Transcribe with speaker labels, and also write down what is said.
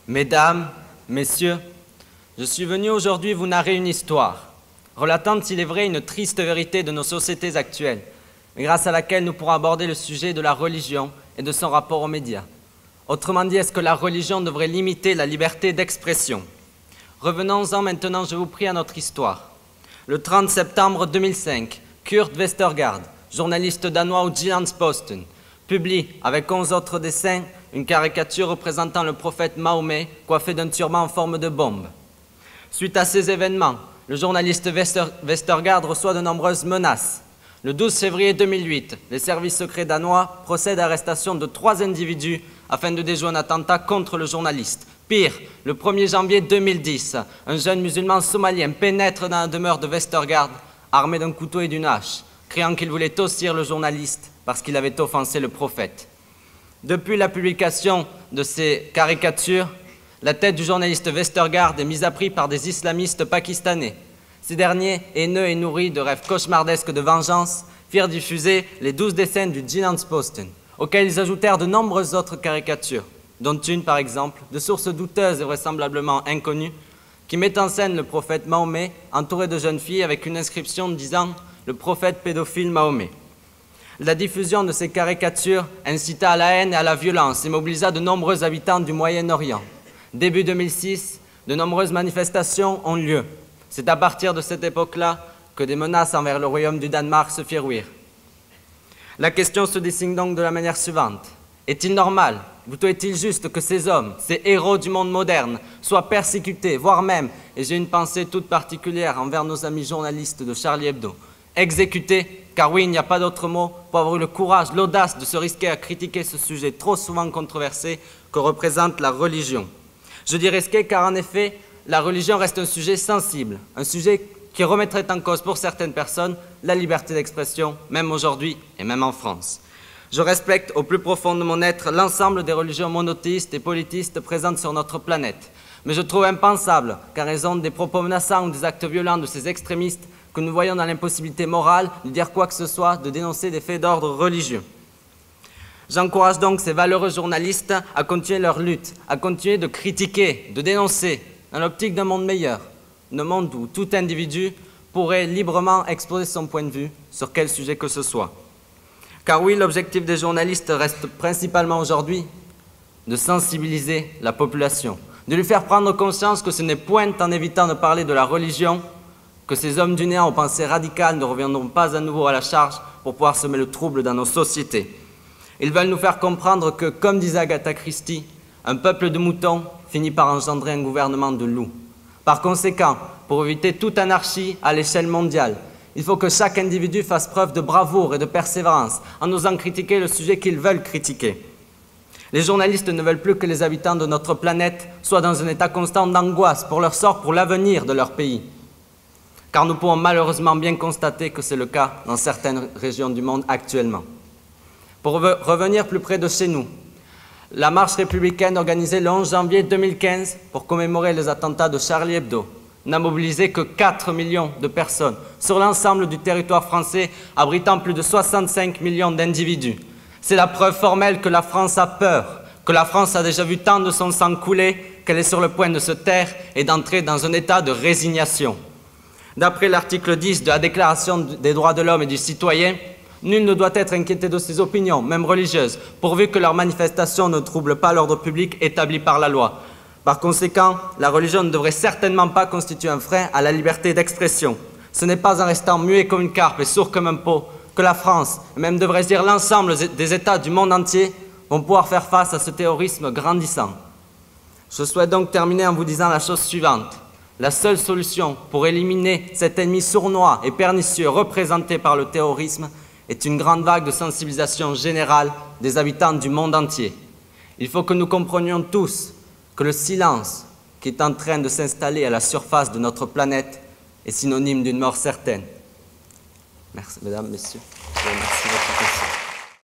Speaker 1: Mesdames, Messieurs, je suis venu aujourd'hui vous narrer une histoire, relatant, s'il est vrai, une triste vérité de nos sociétés actuelles, mais grâce à laquelle nous pourrons aborder le sujet de la religion et de son rapport aux médias. Autrement dit, est-ce que la religion devrait limiter la liberté d'expression? Revenons-en maintenant, je vous prie, à notre histoire. Le 30 septembre 2005, Kurt Westergaard, journaliste danois au Jyllands-Posten, publie, avec 11 autres dessins, une caricature représentant le prophète Mahomet coiffé d'un turban en forme de bombe. Suite à ces événements, le journaliste Westergaard reçoit de nombreuses menaces. Le 12 février 2008, les services secrets danois procèdent à l'arrestation de 3 individus afin de déjouer un attentat contre le journaliste. Pire, le 1er janvier 2010, un jeune musulman somalien pénètre dans la demeure de Westergaard, armé d'un couteau et d'une hache, criant qu'il voulait tossir le journaliste parce qu'il avait offensé le prophète. Depuis la publication de ces caricatures, la tête du journaliste Westergaard est mise à prix par des islamistes pakistanais. Ces derniers, haineux et nourris de rêves cauchemardesques de vengeance, firent diffuser les 12 dessins du Jyllands-Posten, auxquels ils ajoutèrent de nombreuses autres caricatures, dont une, par exemple, de sources douteuses et vraisemblablement inconnues, qui met en scène le prophète Mahomet entouré de jeunes filles avec une inscription disant « Le prophète pédophile Mahomet ». La diffusion de ces caricatures incita à la haine et à la violence et mobilisa de nombreux habitants du Moyen-Orient. Début 2006, de nombreuses manifestations ont lieu. C'est à partir de cette époque-là que des menaces envers le royaume du Danemark se firent ouïr. La question se dessine donc de la manière suivante. Est-il normal, plutôt est-il juste que ces hommes, ces héros du monde moderne, soient persécutés, voire même, et j'ai une pensée toute particulière envers nos amis journalistes de Charlie Hebdo, exécutés, car oui, il n'y a pas d'autre mot, pour avoir eu le courage, l'audace de se risquer à critiquer ce sujet trop souvent controversé que représente la religion. Je dis risqué car en effet, la religion reste un sujet sensible, un sujet qui remettrait en cause pour certaines personnes la liberté d'expression, même aujourd'hui et même en France. Je respecte au plus profond de mon être l'ensemble des religions monothéistes et polythéistes présentes sur notre planète. Mais je trouve impensable qu'en raison des propos menaçants ou des actes violents de ces extrémistes, que nous voyons dans l'impossibilité morale de dire quoi que ce soit, de dénoncer des faits d'ordre religieux. J'encourage donc ces valeureux journalistes à continuer leur lutte, à continuer de critiquer, de dénoncer, dans l'optique d'un monde meilleur, d'un monde où tout individu pourrait librement exposer son point de vue sur quel sujet que ce soit. Car oui, l'objectif des journalistes reste principalement aujourd'hui de sensibiliser la population, de lui faire prendre conscience que ce n'est point en évitant de parler de la religion que ces hommes du néant aux pensées radicales ne reviendront pas à nouveau à la charge pour pouvoir semer le trouble dans nos sociétés. Ils veulent nous faire comprendre que, comme disait Agatha Christie, un peuple de moutons finit par engendrer un gouvernement de loups. Par conséquent, pour éviter toute anarchie à l'échelle mondiale, il faut que chaque individu fasse preuve de bravoure et de persévérance en osant critiquer le sujet qu'ils veulent critiquer. Les journalistes ne veulent plus que les habitants de notre planète soient dans un état constant d'angoisse pour leur sort, pour l'avenir de leur pays. Car nous pouvons malheureusement bien constater que c'est le cas dans certaines régions du monde actuellement. Pour revenir plus près de chez nous, la marche républicaine organisée le 11 janvier 2015 pour commémorer les attentats de Charlie Hebdo n'a mobilisé que 4 millions de personnes sur l'ensemble du territoire français, abritant plus de 65 millions d'individus. C'est la preuve formelle que la France a peur, que la France a déjà vu tant de son sang couler, qu'elle est sur le point de se taire et d'entrer dans un état de résignation. D'après l'article 10 de la Déclaration des droits de l'homme et du citoyen, nul ne doit être inquiété de ses opinions, même religieuses, pourvu que leurs manifestations ne troublent pas l'ordre public établi par la loi. Par conséquent, la religion ne devrait certainement pas constituer un frein à la liberté d'expression. Ce n'est pas en restant muet comme une carpe et sourd comme un pot que la France, et même devrais-je dire l'ensemble des États du monde entier, vont pouvoir faire face à ce terrorisme grandissant. Je souhaite donc terminer en vous disant la chose suivante. La seule solution pour éliminer cet ennemi sournois et pernicieux représenté par le terrorisme est une grande vague de sensibilisation générale des habitants du monde entier. Il faut que nous comprenions tous que le silence qui est en train de s'installer à la surface de notre planète est synonyme d'une mort certaine. Merci, mesdames, messieurs. Je vous remercie de votre attention.